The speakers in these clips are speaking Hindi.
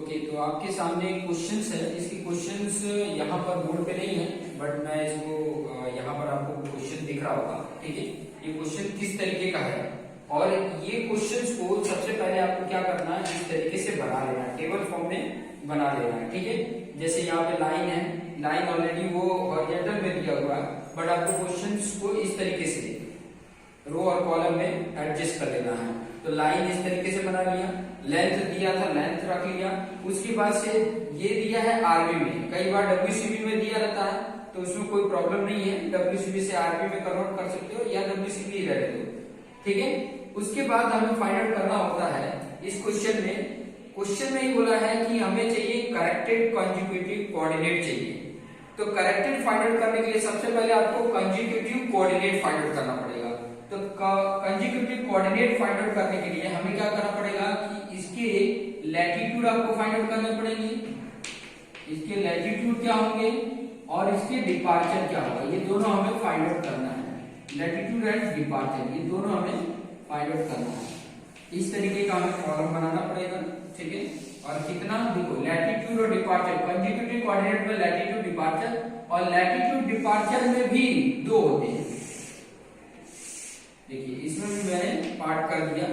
ओके, तो आपके सामने क्वेश्चंस है। इसकी क्वेश्चंस यहाँ पर बोर्ड पे नहीं है, बट मैं इसको यहाँ पर आपको क्वेश्चन दिख रहा होगा। ठीक है, ये क्वेश्चन किस तरीके का है और ये क्वेश्चंस को सबसे पहले आपको क्या करना है, इस तरीके से बना लेना है, टेबल फॉर्म में बना लेना है। ठीक है, जैसे यहाँ पे लाइन है, लाइन ऑलरेडी वो हॉरिजॉन्टल में दिया हुआ है, बट आपको क्वेश्चंस को इस तरीके से रो और कॉलम में एडजस्ट कर लेना है। तो लाइन इस तरीके से बना लिया, लेंथ दिया था, लेंथ रख लिया। उसके बाद से ये दिया है आरबी में, कई बार डब्ल्यूसीबी में दिया रहता है तो उसमें कोई प्रॉब्लम नहीं है, डब्ल्यूसीबी से आरबी में कन्वर्ट कर सकते हो या डब्ल्यूसीबी रहने दो। ठीक है, उसके बाद हमें फाइंड आउट करना होता है इस क्वेश्चन में ही बोला है कि हमें चाहिए करेक्टेड कंसेक्यूटिव कोऑर्डिनेट चाहिए। तो करेक्टेड फाइंड आउट करने के लिए सबसे पहले आपको कंसेक्यूटिव कोऑर्डिनेट फाइंड आउट करना पड़ेगा। तो कंसेक्यूटिव कोऑर्डिनेट फाइंड आउट करने के लिए हमें क्या करना पड़ेगा कि इसके लैटिट्यूड आपको फाइंड आउट करने पड़ेंगे, इसके लैटिट्यूड क्या होंगे और इसके डिपार्चर क्या होगा, ये दोनों हमें फाइंड आउट करना है। लैटिट्यूड एंड डिपार्चर ये दोनों हमें फाइंड आउट करना है। इस तरीके का हमें कॉलम बनाना पड़ेगा। ठीक है, और कितना देखो, लैटिट्यूड और डिपार्चर, कंसेक्यूटिव कोऑर्डिनेट में लैटिट्यूड डिपार्चर, और लैटिट्यूड डिपार्चर में भी दो होते हैं। देखिए इसमें भी मैंने पार्ट कर दिया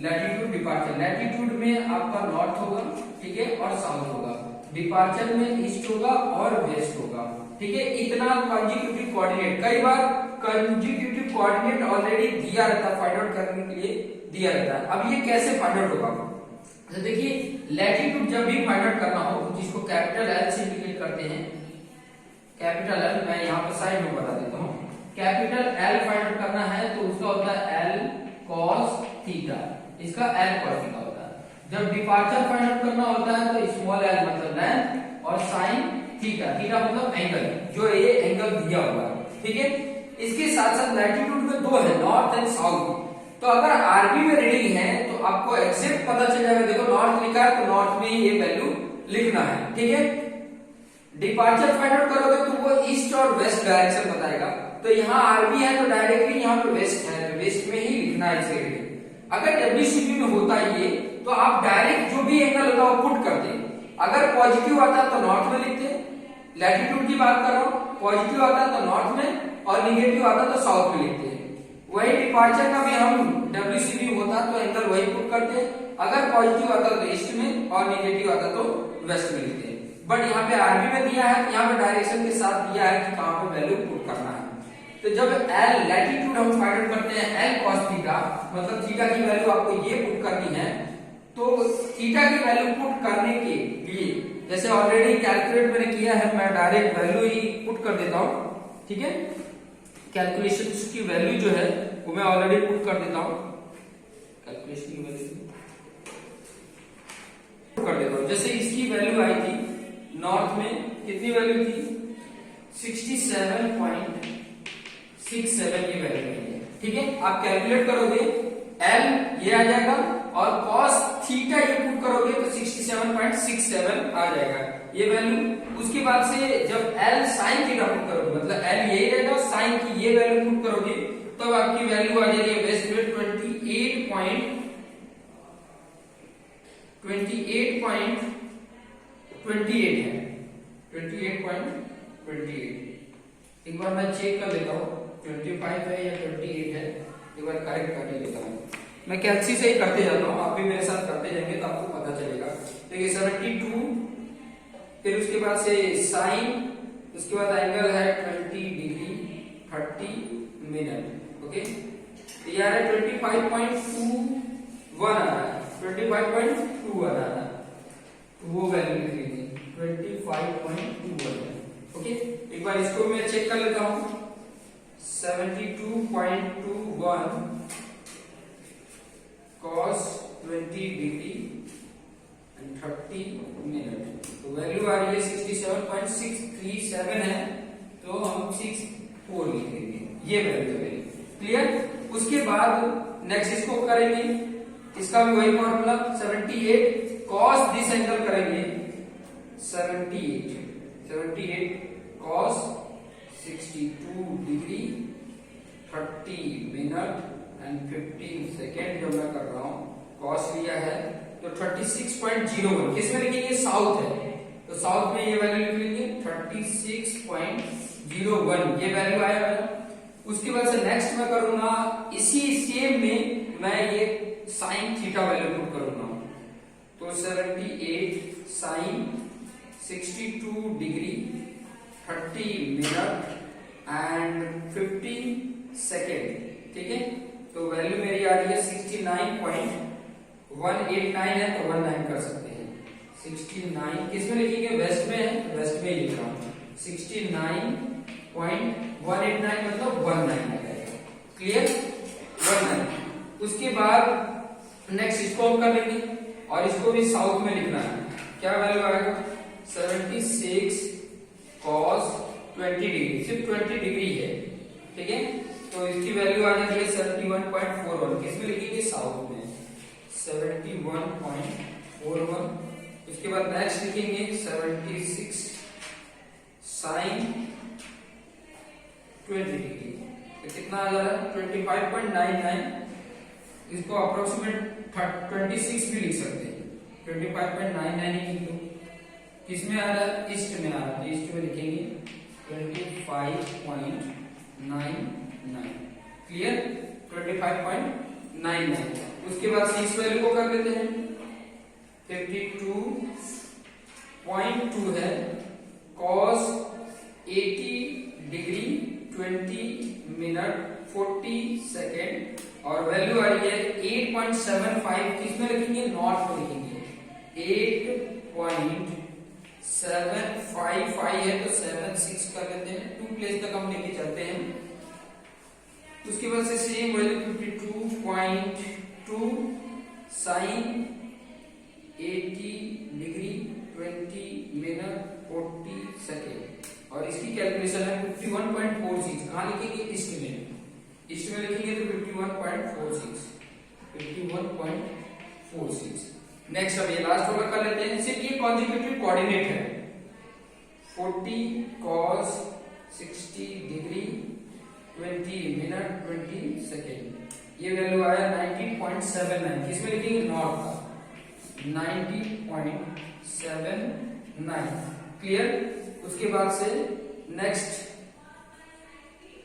लैटिट्यूड डिपार्चर। लैटिट्यूड में आपका नॉर्थ होगा, ठीक है, और साउथ होगा। डिपार्चर में ईस्ट होगा और वेस्ट होगा। ठीक है, इतना कंसेक्यूटिव कोऑर्डिनेट, कई बार कंसेक्यूटिव कोऑर्डिनेट ऑलरेडी दिया रहता है, फाइंड आउट करने के लिए दिया रहता है। अब ये कैसे फाइंड आउट होगा, तो देखिए लैटिट्यूड जब भी फाइंड आउट करना हो, जिसको कैपिटल एल से इंडिकेट करते हैं, कैपिटल एल, मैं यहाँ पे साइड में बता देता हूँ। कैपिटल एल फाइंड आउट करना है तो उसका होता है एल कॉस थीटा, इसका एल कॉस थीटा होता है। जब डिपार्चर फाइंड आउट करना होता है तो स्मॉल एल मतलब लेंथ और साइन थीटा, थीटा मतलब एंगल, जो ये एंगल दिया हुआ है। ठीक है, इसके साथ साथ लैटिट्यूड में दो है, नॉर्थ एंड साउथ। तो अगर आरबी में रीडिंग है तो आपको एग्जैक्ट पता चल जाएगा, देखो नॉर्थ लिखा है तो नॉर्थ में ही ये वैल्यू लिखना है। ठीक है, डिपार्चर फाइंड आउट करोगे तो वो ईस्ट और वेस्ट डायरेक्शन बताएगा। तो यहाँ आरबी है तो डायरेक्टली यहाँ पे वेस्ट है, तो वेस्ट में ही लिखना है इसे रीडिंग। अगर डब्ल्यूसीबी में होता ये तो आप डायरेक्ट जो भी एंगल होता वो पुट करते, अगर पॉजिटिव आता तो नॉर्थ में लिखते, लैटिट्यूड की बात कर रहा हूँ, पॉजिटिव आता तो नॉर्थ में और निगेटिव आता तो साउथ में लिखते हैं। वही डिपार्चर का भी हम डब्ल्यूसीबी होता तो एंगल वही पुट करते, अगर पॉजिटिव आता तो ईस्ट में और निगेटिव आता तो वेस्ट में लिखते। बट यहाँ पे आरबी में दिया है, यहाँ पे डायरेक्शन के साथ दिया है कि कहाँ पे वैल्यू पुट करना है। तो जब एल लैटिट्यूड हम फाइंड आउट करते हैं एल कॉस थीटा, मतलब थीटा की वैल्यू आपको ये पुट करनी है, तो थीटा की वैल्यू पुट करने के लिए जैसे ऑलरेडी कैलकुलेट मैंने किया है, मैं डायरेक्ट वैल्यू ही पुट कर देता हूँ। ठीक है, कैलकुलेशन की वैल्यू जो है वो मैं ऑलरेडी पुट कर देता हूँ, कैलकुलेशन की वैल्यू कर देता हूँ। जैसे इसकी वैल्यू आई थी नॉर्थ में, कितनी वैल्यू थी 67.67 की वैल्यू है। ठीक है, आप कैलकुलेट करोगे एल ये आ जाएगा और कॉस थीटा ये पुट करोगे तो 67.67 आ जाएगा ये वैल्यू। उसके बाद से जब एल साइन थीटा पुट करोगे, मतलब एल यही रहेगा, साइन की ये वैल्यू पुट करोगे तो आपकी वैल्यू आ जाएगी वेस्ट में 28.28 है, 28.28। एक बार मैं चेक कर लेता हूँ 25 है या 28 है, एक बार करेक्ट करके लेता हूँ। मैं कैलसी से ही करते जाता हूँ, आप भी मेरे साथ करते जाएंगे तो आपको पता चलेगा। देखिए 72, फिर उसके बाद से साइन, उसके बाद एंगल है 20 डिग्री 30 मिनट। ओके, तो यार 25.21 आ रहा है, 25.21 आ रहा है, वो वैल्यू लिख लीजिए 25.21। ओके, एक बार इसको मैं चेक कर लेता हूँ 72.21 cos 20 डिग्री एंड 30 मिनट, तो वैल्यू आ रही है 67.637 है, तो हम 64 लिखेंगे, ये वैल्यू है। क्लियर, उसके बाद नेक्स्ट इसको करेंगे, इसका भी वही फॉर्मूला 78 cos दिस एंगल करेंगे 78 cos 62 degree 30 minute and 15 second जो मैं कर रहा हूँ, cos लिया है तो 36.01 किसमें लिखेंगे, साउथ है, तो साउथ में ये वैल्यू लिख लेंगे 36.01 ये वैल्यू आया मेरा। उसके बाद से नेक्स्ट मैं करूंगा इसी सेम में मैं ये साइन थीटा वैल्यू पुट करूंगा, तो 78 sine 62 degree 30 minute and 50 second, ठीक है। तो वैल्यू मेरी आ रही है 69.189 है, तो 19 कर सकते हैं। 69 किसमें लिखेंगे, वेस्ट में है, तो वेस्ट में ही लिख रहा हूं। 69.189 मतलब 19 आ जाएगा, क्लियर, 19। उसके बाद नेक्स्ट इसको हम कर लेंगे और इसको भी साउथ में लिखना है। क्या वैल्यू आएगा, 76 cos 20 डिग्री, सिर्फ 20 डिग्री है, ठीक है। तो इसकी वैल्यू आ जाएगी 71.41 किसमें लिखेंगे, साउथ में 71.41। उसके बाद नेक्स्ट लिखेंगे 76 साइन 20 डिग्री, तो कितना आ जा रहा है 25.99। इसको अप्रोक्सीमेट 26 भी लिख सकते हैं, 25.99 ही लिख लो। किसमें आ रहा है, ईस्ट में आ रहा है, ईस्ट में लिखेंगे 25.99, क्लियर, 25.99। उसके बाद इस वैल्यू को कर लेते हैं 52.2 है, cos 80 डिग्री 20 मिनट 40 सेकेंड और वैल्यू आ रही है 8.75 किसमें लिखेंगे, नॉर्थ में लिखेंगे 8.755 है, तो 76 कर लेते हैं, 2 प्लेस तक हम लेके चलते हैं। उसके बाद से same value 52.2 sine 80 degree 20 minute 40 second और इसकी कैलकुलेशन है 51.46। कहां लिखेंगे, ईस्ट में, ईस्ट में लिखेंगे तो 51.46। नेक्स्ट अब ये लास्ट वाला कर लेते हैं, सिर्फ ये कॉन्जिक्यूटिव कोऑर्डिनेट है। 40 cos 60 डिग्री 20 मिनट 20 सेकेंड, ये वैल्यू आया 90.79 किसमें लिखेंगे, नॉर्थ का 90.79, क्लियर। उसके बाद से नेक्स्ट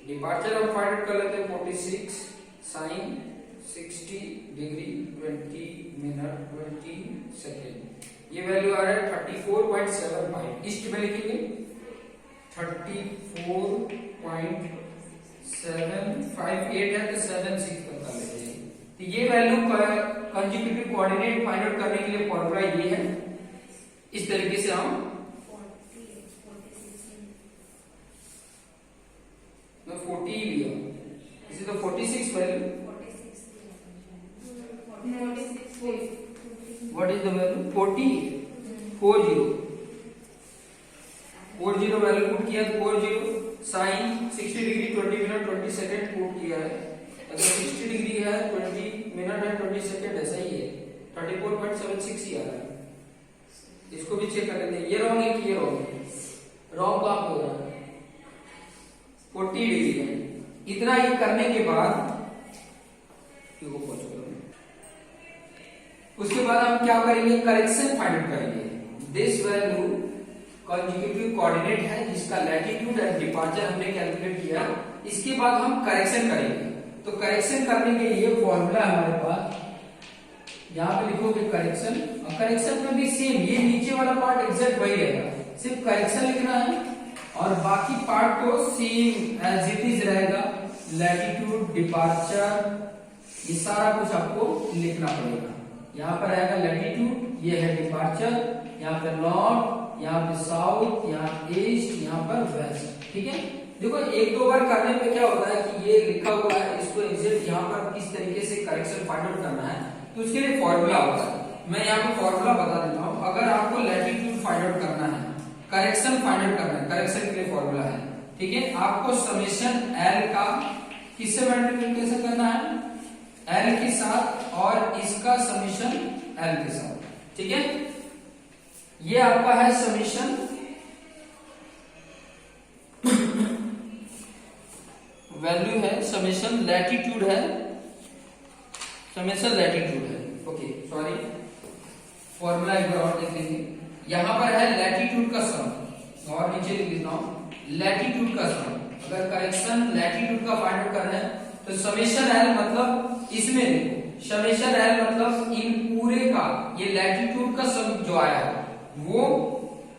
डिपार्चर हम फाइंड आउट कर लेते हैं 46 साइन 60 डिग्री 20 मिनट 20 सेकेंड, ये वैल्यू आ रहा है 34.75। ईस्ट में लिखेंगे 34.758 है, तो 76 बता लेते हैं। तो ये value consecutive coordinate find out करने के लिए फॉर्मूला ये है, इस तरीके से हम 40 लिया, इसे तो 46 value, what is the value 40 value put किया, तो 40 sine 60 degree 20 minute 20 second put किया है। अगर 60 डिग्री है 20 मिनट है 20 सेकेंड ऐसा ही है, 34.76 ही आ रहा है। इसको भी चेक कर लेते हैं, ये रॉन्ग है कि ये रॉन्ग है, रॉन्ग का हो रहा है 40 डिग्री है। इतना ही करने के बाद उसके बाद हम क्या करेंगे, करेक्शन फाइंड आउट करेंगे। दिस वैल्यू कंसेक्यूटिव कोऑर्डिनेट है जिसका लैटिट्यूड एंड डिपार्चर हमने कैलकुलेट किया, इसके बाद हम करेक्शन करेंगे। तो करेक्शन करने के लिए फॉर्मूला हमारे पास, यहाँ पे लिखोगे करेक्शन, और करेक्शन में भी सेम ये नीचे वाला पार्ट एग्जैक्ट वही रहेगा, सिर्फ करेक्शन लिखना है और बाकी पार्ट को सेम एज इट इज रहेगा। लैटिट्यूड डिपार्चर ये सारा कुछ आपको लिखना पड़ेगा। यहाँ पर आएगा लैटिट्यूड, ये है डिपार्चर, यहाँ पर नॉर्थ, यहाँ पे साउथ, यहाँ ईस्ट, यहाँ पर वेस्ट, ठीक है। देखो एक दो बार करने पे क्या होता है कि ये लिखा हुआ है, इसको एग्जैक्ट यहाँ पर किस तरीके से करेक्शन फाइंड आउट करना है, तो उसके लिए फॉर्मूला होता है। मैं यहाँ पे फॉर्मूला बता देता हूँ। अगर आपको लैटिट्यूड फाइंड आउट करना है, करेक्शन फाइंड आउट करना है, करेक्शन के लिए फॉर्मूला है, ठीक है। आपको समेशन एल का किससे मल्टीप्लिकेशन करना है, एल के साथ, और इसका समेशन एल के साथ, ठीक है। ये आपका है समेशन वैल्यू है, समेशन लैटिट्यूड है, समेशन लैटिट्यूड है, ओके सॉरी फॉर्मूला एक बार और देख लेंगे। यहाँ पर है लैटिट्यूड का सम, और नीचे लिख देता हूँ लैटिट्यूड का सम। अगर करेक्शन लैटिट्यूड का फाइंड आउट कर रहे हैं तो समेशन एल मतलब इसमें देखो, समेशन एल मतलब इन पूरे का ये लैटिट्यूड का सम जो आया है वो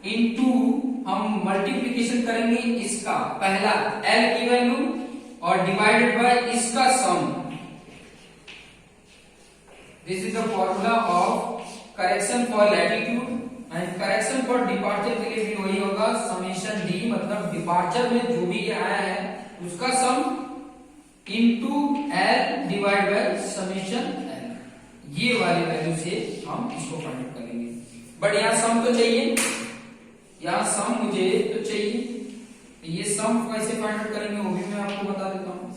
इनटू हम मल्टीप्लिकेशन करेंगे इसका पहला एल की वैल्यू और डिवाइडेड बाय इसका sum. This is the formula of correction for latitude and correction for departure के लिए भी वही होगा, समेशन डी मतलब डिपार्चर में जो भी आया है उसका sum into L divide by summation L. ये वाली वैल्यू से हम इसको फाइंड आउट करेंगे। बट यहाँ सम तो चाहिए, यहाँ सम मुझे तो चाहिए, ये सम कैसे फाइंड आउट करेंगे वो भी मैं आपको बता देता हूँ।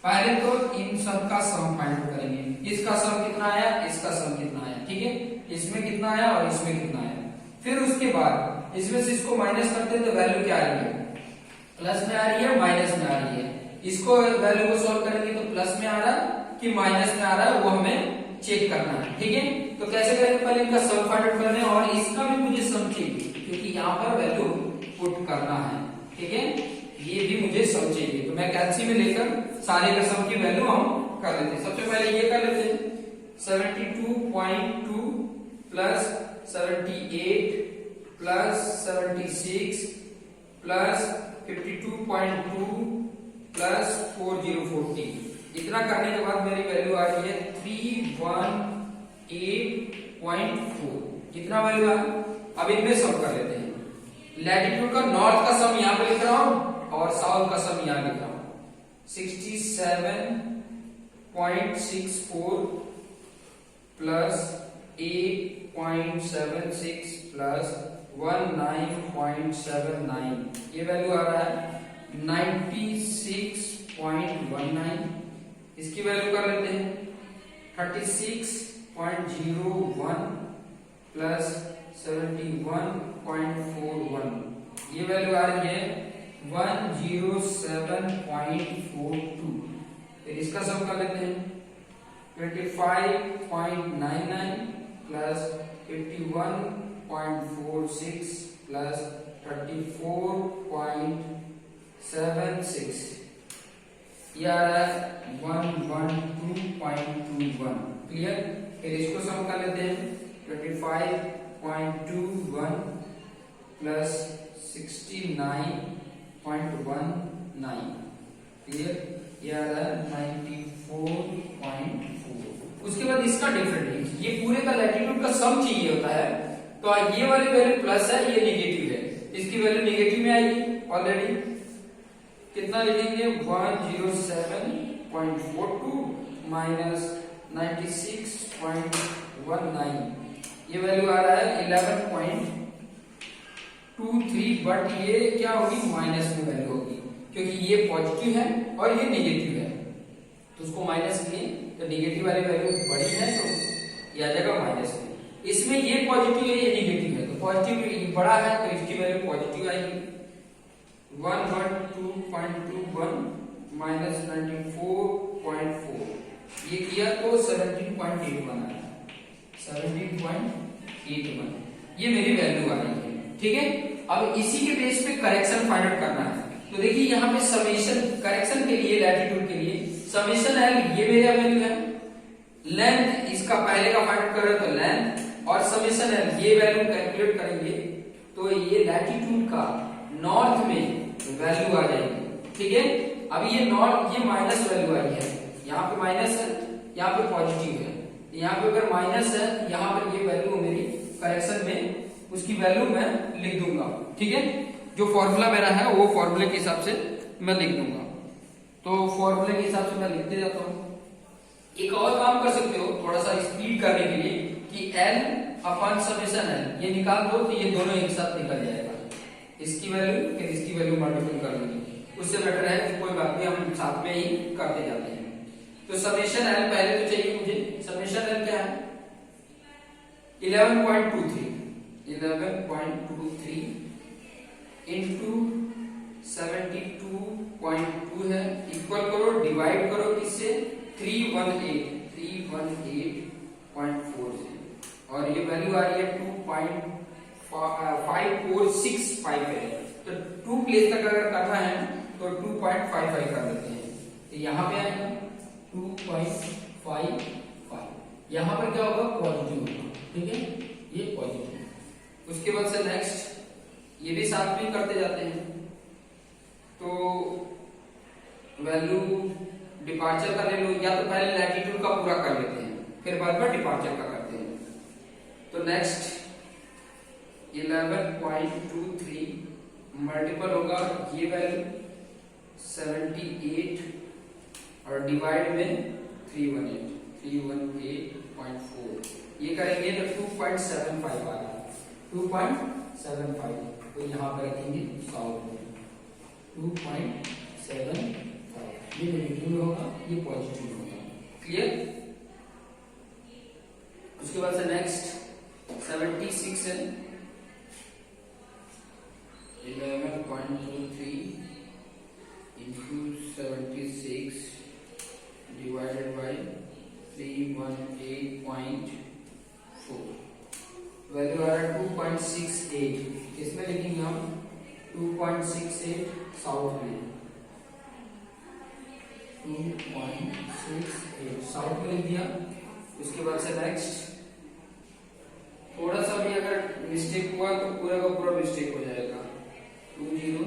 पहले तो इन सब का सम फाइंड आउट करेंगे, इसका सम कितना आया, इसका सम कितना आया, ठीक है, इसमें कितना आया और इसमें कितना आया। फिर उसके बाद इसमें से इसको माइनस करते हैं तो वैल्यू क्या आ रही है, प्लस में आ रही है माइनस में आ रही है। इसको वैल्यू को सॉल्व करेंगे तो प्लस में आ रहा है कि माइनस में आ रहा है वो हमें चेक करना है, ठीक है। तो कैसे करेंगे, पहले इनका सम फाइंड आउट करना है और इसका भी मुझे सम चाहिए क्योंकि यहाँ पर वैल्यू पुट करना है, ठीक है, ये भी मुझे सम चाहिए। तो मैं कैलसी में लेकर सारे का सम की वैल्यू हम कर लेते हैं। सबसे पहले ये कर लेते हैं 72.2 प्लस 78 प्लस 76 प्लस 52.2 प्लस 4040। इतना करने के बाद मेरी वैल्यू आ रही है 318.4। कितना वैल्यू आ, अब इनमें सम कर लेते हैं। लैटिट्यूड का नॉर्थ का सम यहाँ पे लिख रहा हूं और साउथ का सम यहाँ लिख रहा हूं 67.64 प्लस 8.76 प्लस 19.79। ये वैल्यू आ रहा है 96.19। इसकी वैल्यू कर लेते हैं 36.01 प्लस 71.41। ये वैल्यू आ रही है 107.42। फिर इसका सम कर लेते हैं 25.99 प्लस 51.46 प्लस 34.76। ये आ रहा है 112.21। क्लियर। फिर इसको सम कर लेते हैं 25.21 प्लस 69.19। क्लियर। ये आ रहा है 94.4। उसके बाद इसका डिफरेंट, ये पूरे का लैटिट्यूड का सम चाहिए होता है तो ये वाली वैल्यू प्लस है, ये नेगेटिव है, इसकी वैल्यू नेगेटिव में आएगी। ऑलरेडी कितना लिखेंगे 107.42 माइनस 96.19। ये वैल्यू आ रहा है 11.23। बट ये क्या होगी, माइनस में वैल्यू होगी क्योंकि ये पॉजिटिव है और ये नेगेटिव है, तो उसको माइनस किए तो नेगेटिव वाली वैल्यू बड़ी है तो ये आ जाएगा माइनस में। इसमें ये पॉजिटिव है ये नेगेटिव है, तो पॉजिटिव बड़ा है तो इसकी वैल्यू पॉजिटिव आएगी 112.21 माइनस 94.4। ये किया तो 17.8 बना, 17.81 ये मेरी वैल्यू आ रही है, ठीक है। अब इसी के बेस पे करेक्शन फाइंड आउट करना है। तो देखिए यहाँ पे समेशन करेक्शन के लिए लैटिट्यूड के लिए समेशन एल ये मेरा वैल्यू है, लेंथ इसका पहले का फाइंड आउट कर रहे तो लेंथ और समेशन एल ये वैल्यू कैलकुलेट करेंगे तो ये लैटिट्यूड का नॉर्थ में वैल्यू आ जाएगी, ठीक है। अब ये नॉर्थ ये माइनस वैल्यू आई है, यहाँ पे माइनस है यहाँ पे पॉजिटिव है, यहाँ पे अगर माइनस है यहाँ पर ये वैल्यू मेरी करेक्शन में उसकी वैल्यू मैं लिख दूंगा, ठीक है। जो फॉर्मूला मेरा है वो फॉर्मूले के हिसाब से मैं लिख दूंगा। तो फॉर्मूले के हिसाब से मैं लिखते जाता हूँ। एक और काम कर सकते हो थोड़ा सा स्पीड करने के लिए कि एल अपॉन समेशन एल ये निकाल दो तो ये दोनों एक साथ निकल जाएगा, इसकी वैल्यू फिर इसकी वैल्यू मल्टीपल कर देंगे, उससे बेटर है कि कोई बात नहीं हम साथ में ही करते जाते हैं। तो समेशन एल पहले तो चाहिए मुझे, समेशन एल क्या है 11.23 इंटू 72.2 है, इक्वल करो डिवाइड करो किससे 318.4 से। और ये वैल्यू आ रही है 2.5465 है। तो 2 प्लेस तक अगर करना है तो 2.55 कर देते हैं। तो यहाँ पे आएगा 2.55, यहाँ पर क्या होगा, पॉजिटिव होगा, ठीक है, ये पॉजिटिव। उसके बाद से नेक्स्ट ये भी साथ में करते जाते हैं। तो वैल्यू डिपार्चर का ले लो, या तो पहले लैटिट्यूड का पूरा कर लेते हैं फिर बाद में डिपार्चर का करते हैं। तो नेक्स्ट 11.23 मल्टीपल होगा ये वैल्यू 78 और डिवाइड में 318.4 ये करेंगे तो 2.75 आ रहा है, 2.75। तो यहाँ पर रखेंगे साउथ में 2.75, ये नेगेटिव होगा, ये पॉजिटिव होगा, क्लियर। उसके बाद से नेक्स्ट 76 है, 11.23 into 76 divided by 318.4 वैल्यू आ रहा है 2.68। किसमें लिखेंगे हम, 2.68 साउथ में, 2.68 साउथ में लिख दिया। उसके बाद से नेक्स्ट थोड़ा सा भी अगर मिस्टेक हुआ तो पूरा का पूरा मिस्टेक हो जाएगा। 20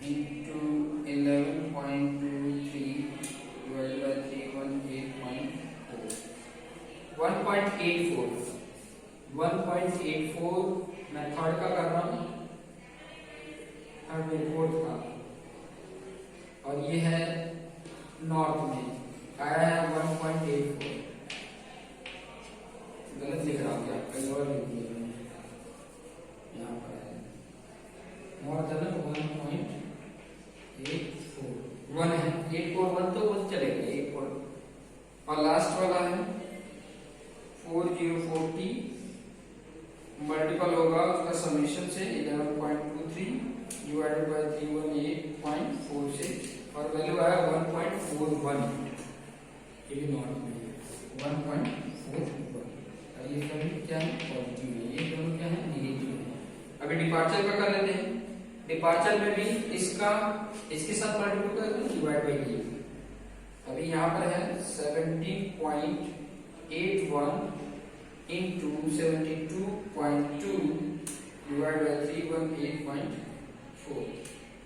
into 11.23 divided by 318.4 1.84 मैं थर्ड का कर रहा हूं, थर्ड में फोर्थ का, और ये है नॉर्थ में आया है 1.84। गलत लिख रहा हूं क्या, कहीं और लिख दिया मैंने, यहाँ पर है नॉर्थ है ना 1.84 1 है, 841 तो वो चलेगा 84। और लास्ट वाला है 4040 मल्टीपल होगा उसका समेशन से 11.23 डिवाइडेड बाय 318.46 और वैल्यू आया 1.41। ये भी नॉर्थ में है 1.41। और ये सभी क्या है, पॉजिटिव है, ये दोनों क्या है, नेगेटिव है। अभी डिपार्चर का कर लेते हैं। डिपार्चर में भी इसके साथ मल्टीपल कर दें, डिवाइड बाय 8। अभी यहाँ पर है 17.81 into 72.2 divided by 318.4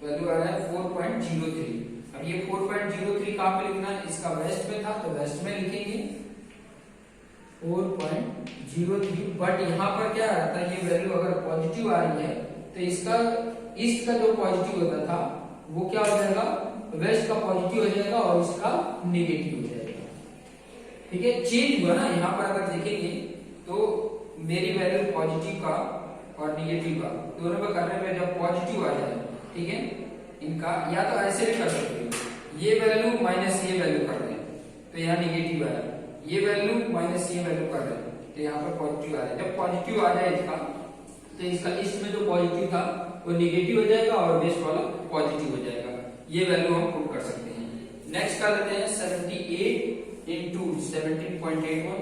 वैल्यू आ रहा है 4.03। अब ये 4.03 कहाँ पे लिखना है, इसका वेस्ट में था तो वेस्ट में लिखेंगे 4.03। बट यहाँ पर क्या आता है, ये वैल्यू अगर पॉजिटिव आ रही है तो इसका ईस्ट का जो पॉजिटिव होता था वो क्या हो जाएगा, वेस्ट का पॉजिटिव हो जाएगा और इसका नेगेटिव हो जाएगा, ठीक है, चेंज हुआ ना। यहाँ पर अगर देखेंगे तो मेरी वैल्यू पॉजिटिव का और नेगेटिव का दोनों में करने में जब पॉजिटिव आ जाए, ठीक है, इनका या तो ऐसे भी कर सकते हो, ये वैल्यू माइनस ये वैल्यू कर रहे हैं तो यहाँ नेगेटिव आया, ये वैल्यू माइनस ये वैल्यू कर रहे हैं तो यहाँ पर पॉजिटिव आ रहा है। जब पॉजिटिव आ जाए इसका तो इसका ईस्ट में जो पॉजिटिव था वो नेगेटिव हो जाएगा और वेस्ट वाला पॉजिटिव हो जाएगा। ये वैल्यू हम प्रूव कर सकते हैं। नेक्स्ट कर लेते हैं 78 into 17.81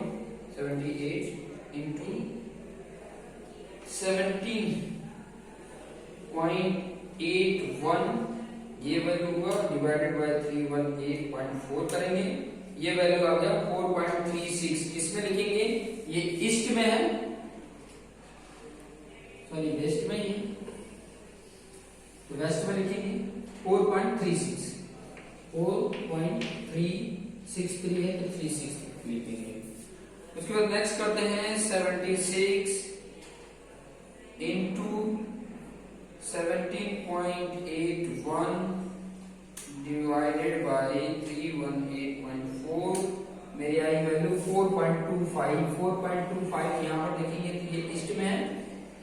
78 into 17.81 ये वैल्यू हुआ डिवाइडेड बाय 318.4 करेंगे, ये वैल्यू आ गया 4.36। किसमें लिखेंगे, ये ईस्ट में है, सॉरी वेस्ट में ही, तो वेस्ट में लिखेंगे 4.36 4.363 है तो 36 लिखेंगे। उसके बाद नेक्स्ट करते हैं 76 into 17.81 divided by 318.4 मेरी आई वैल्यू 4.25 यहाँ पर देखेंगे तो ये ईस्ट में है,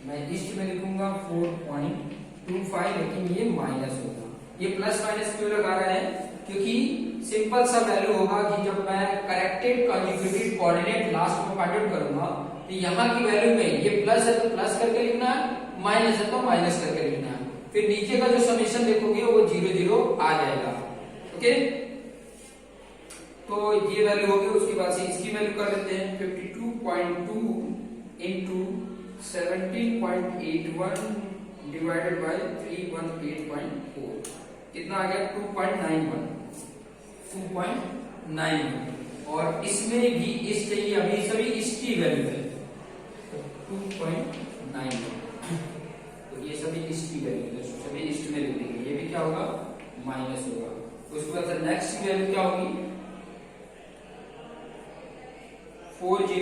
मैं ईस्ट में लिखूंगा 4.25, लेकिन ये माइनस होगा। ये प्लस माइनस क्यों लगा रहा है, क्योंकि सिंपल सा वैल्यू होगा कि जब मैं करेक्टेड कंजुगेटेड कोऑर्डिनेट लास्ट में फाइंड आउट करूंगा तो यहाँ की वैल्यू में ये प्लस है तो प्लस करके लिखना है, माइनस है तो माइनस करके लिखना है, फिर नीचे का जो समेशन देखोगे वो 0 0 आ जाएगा। ओके, तो ये वैल्यू होगी। उसके बाद से इसकी वैल्यू कर लेते हैं 52 2.2 इंटू 17.81 डिवाइडेड बाय 318.4 कितना आ गया 2.91 और इसमें भी इस चाहिए, अभी सभी इसकी वैल्यू है 2.91 तो ये सभी इसकी वैल्यू है, सभी इस्ट में लिख देंगे, ये भी क्या होगा माइनस होगा। उसके बाद नेक्स्ट वैल्यू क्या होगी 40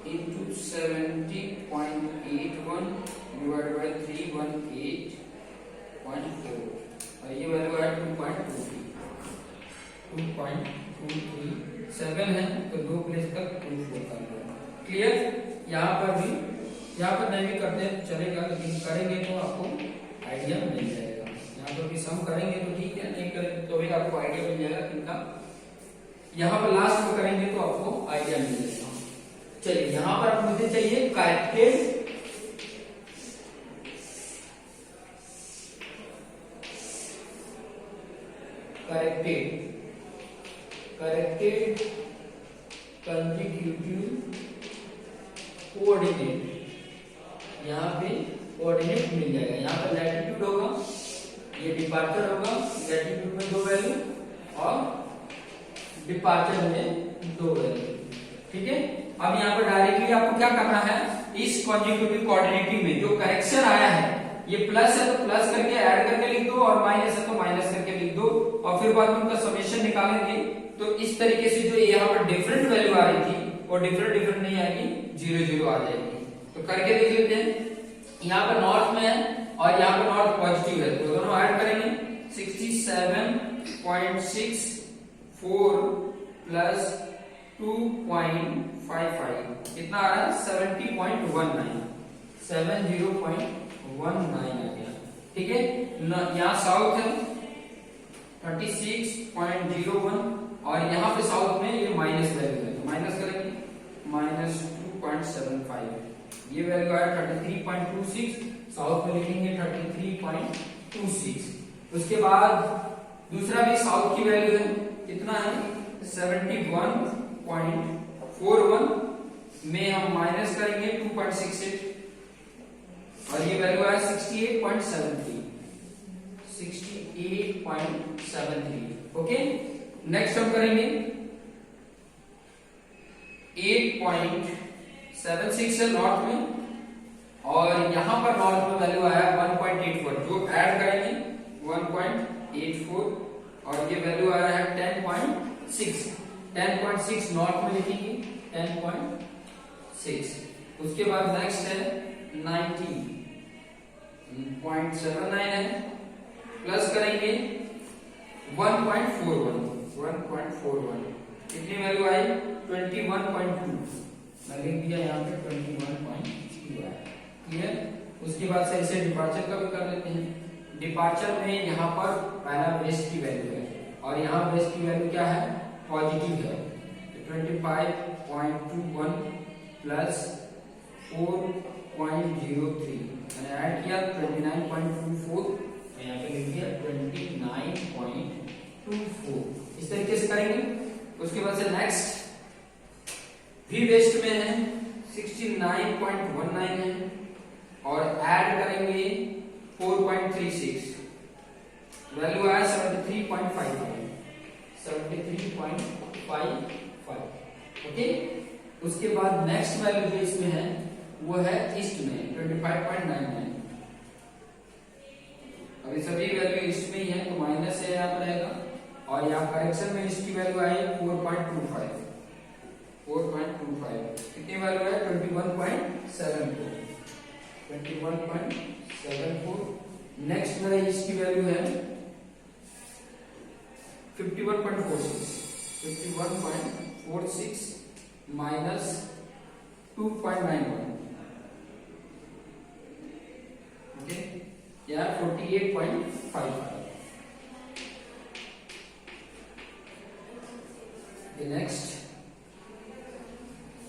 इंटू 70.81 डिवाइडेड बाय 318.4 और ये वैल्यू है 2.237 है तो दो प्लेस तक 24 कर लो। क्लियर। यहाँ पर नहीं भी करते चलेगा, लेकिन करेंगे तो आपको आइडिया मिल जाएगा। यहाँ पर भी सम करेंगे तो ठीक है, नहीं करेंगे तो भी आपको आइडिया मिल जाएगा कितना। यहाँ पर लास्ट में करेंगे तो आपको आइडिया मिल जाएगा। चलिए यहाँ पर मुझे चाहिए करेक्टेड कंसेक्यूटिव कोऑर्डिनेट। यहाँ पे कोऑर्डिनेट मिल जाएगा, यहाँ पर लैटिट्यूड होगा, ये डिपार्चर होगा, लैटिट्यूड में 2 वैल्यू और डिपार्चर में 2 वैल्यू। ठीक है। अब यहाँ पर डायरेक्टली आपको क्या करना है, इस कंसेक्यूटिव कोऑर्डिनेट में जो करेक्शन आया है, ये प्लस है तो प्लस करके ऐड करके लिख दो और माइनस है तो माइनस करके लिख दो और फिर बाद में उनका समेशन निकालेंगे। तो इस तरीके से जो यहाँ पर डिफरेंट वैल्यू आ रही थी वो डिफरेंट नहीं आएगी, 0 0 आ जाएगी। तो करके देख लेते हैं। यहाँ पर नॉर्थ में है और यहाँ पर नॉर्थ पॉजिटिव है तो दोनों ऐड करेंगे। 67.64 प्लस 2.55 कितना आ रहा है 70.19 70.19 आ गया। ठीक है। यहाँ साउथ है 36.01 और यहाँ पे साउथ में ये माइनस वैल्यू है तो माइनस करेंगे -2.75 ये वैल्यू है 33.26 साउथ में लिखेंगे 33.26। उसके बाद दूसरा भी साउथ की वैल्यू है कितना है 71.41 में हम माइनस करेंगे 2.68 और ये वैल्यू है 68.73 ओके। नेक्स्ट हम करेंगे 8.76 है नॉर्थ में और यहां पर नॉर्थ में वैल्यू आया 1.84 जो ऐड करेंगे 1.84 और ये वैल्यू आया है 10.6 नॉर्थ में लिखेंगे 10.6। उसके बाद नेक्स्ट है 19.79 है प्लस करेंगे 1.41 कितनी वैल्यू आई 21.2 मैं लिख दिया यहाँ पे 21.2 है। क्लियर। उसके बाद से इसे डिपार्चर का भी कर लेते हैं। डिपार्चर में यहाँ पर पहला वेस्ट की वैल्यू है और यहाँ वेस्ट की वैल्यू क्या है पॉजिटिव है 25.21 प्लस 4.03 मैंने ऐड किया 29.24 यहाँ पे लिख दिया 29.24 इस तरीके से करेंगे। उसके बाद से नेक्स्ट भी वेस्ट में है 69.19 है और ऐड करेंगे 4.36 वैल्यू आया 73.55 ओके। उसके बाद नेक्स्ट वैल्यू जो इसमें है वो है ईस्ट में 25.99 अभी सभी वैल्यू ईस्ट में ही है तो माइनस है यहाँ पर रहेगा और यहाँ करेक्शन में ईस्ट की वैल्यू आई 4.25 कितनी वैल्यू है 21.74 नेक्स्ट में इसकी वैल्यू है 51.46 माइनस 2.91 ओके यार 48.55 नेक्स्ट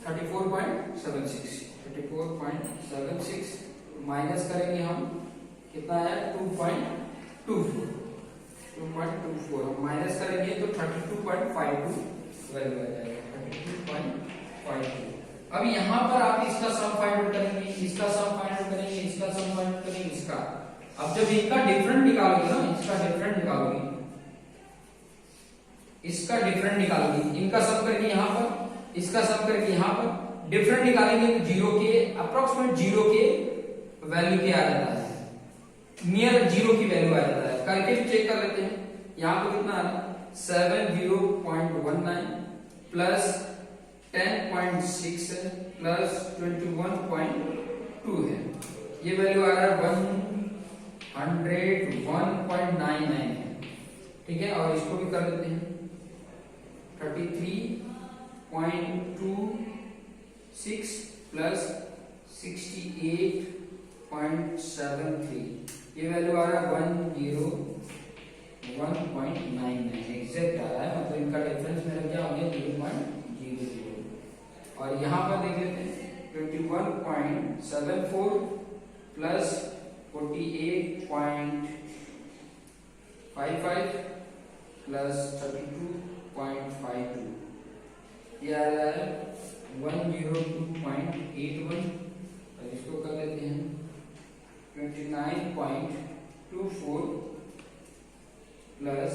34.76 माइनस करेंगे हम कितना है 2.24 हम माइनस करेंगे तो 32.52 वैल्यू आ जाएगा 32.52। अब यहाँ पर आप इसका सम फाइंड आउट करेंगे, इसका सम फाइंड आउट करेंगे, इसका सम फाइंड आउट करेंगे, इसका। अब जब इनका डिफरेंट निकालोगे ना, इसका डिफरेंट निकालोगे, इसका डिफरेंट निकालोगे, इनका सम करके यहाँ पर, इसका सम करके यहाँ पर डिफरेंट निकालेंगे तो जीरो के अप्रोक्सीमेट, जीरो के वैल्यू के आ जाता है, नियर जीरो की वैल्यू आ जाता है। करके भी चेक कर लेते हैं। यहाँ पर कितना आ रहा है 70.19 प्लस 10.6 है प्लस 21.2 है, ये वैल्यू आ रहा है 101.99 है। ठीक है, और इसको भी कर देते हैं 33.26 प्लस 68.73, ये वैल्यू आ रहा है 101.99 एग्जैक्ट आ रहा है, मतलब इनका डिफरेंस मेरा क्या हो गया 0.00। और यहाँ पर देख लेते हैं 21.74 प्लस 48.55 प्लस 32.52, ये आ रहा है 102.81। और इसको कर लेते हैं 29.24 प्लस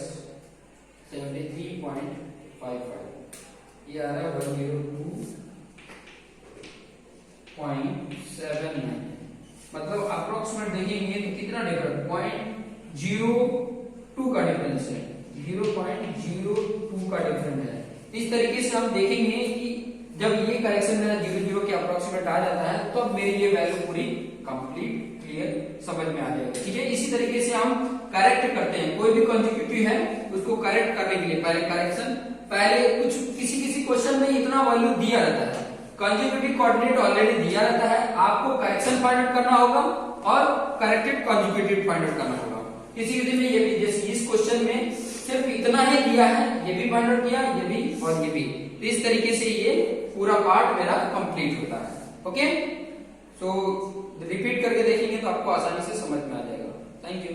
73.55, ये आ रहा है 102.79। मतलब अप्रोक्सीमेट देखेंगे तो कितना डिफरेंस 0.02 का डिफरेंस है, 0.02 का डिफरेंस है। इस तरीके से हम देखेंगे कि जब ये करेक्शन मेरा 0.0 के अप्रोक्सीमेट आ जाता है तो अब मेरी ये वैल्यू पूरी कंप्लीट क्लियर समझ में आ जाएगी। ठीक है, इसी तरीके से हम करेक्ट करते हैं, कोई भी कॉन्जिक्यूटिव है उसको करेक्ट करने के लिए पहले करेक्शन, पहले कुछ किसी क्वेश्चन में इतना वैल्यू दिया रहता है, कंज्यूगेटिव कोऑर्डिनेट ऑलरेडी दिया रहता है, आपको करेक्शन फाइंड आउट करना होगा और करेक्टेड कंज्यूगेटिव फाइंड आउट करना होगा। किसी में ये भी, जैसे इस क्वेश्चन में सिर्फ इतना ही दिया है, ये भी फाइंड आउट किया, ये भी और ये भी, तो इस तरीके से ये पूरा पार्ट मेरा कंप्लीट होता है। ओके, सो रिपीट करके देखेंगे तो आपको आसानी से समझ में आ जाएगा। Thank you.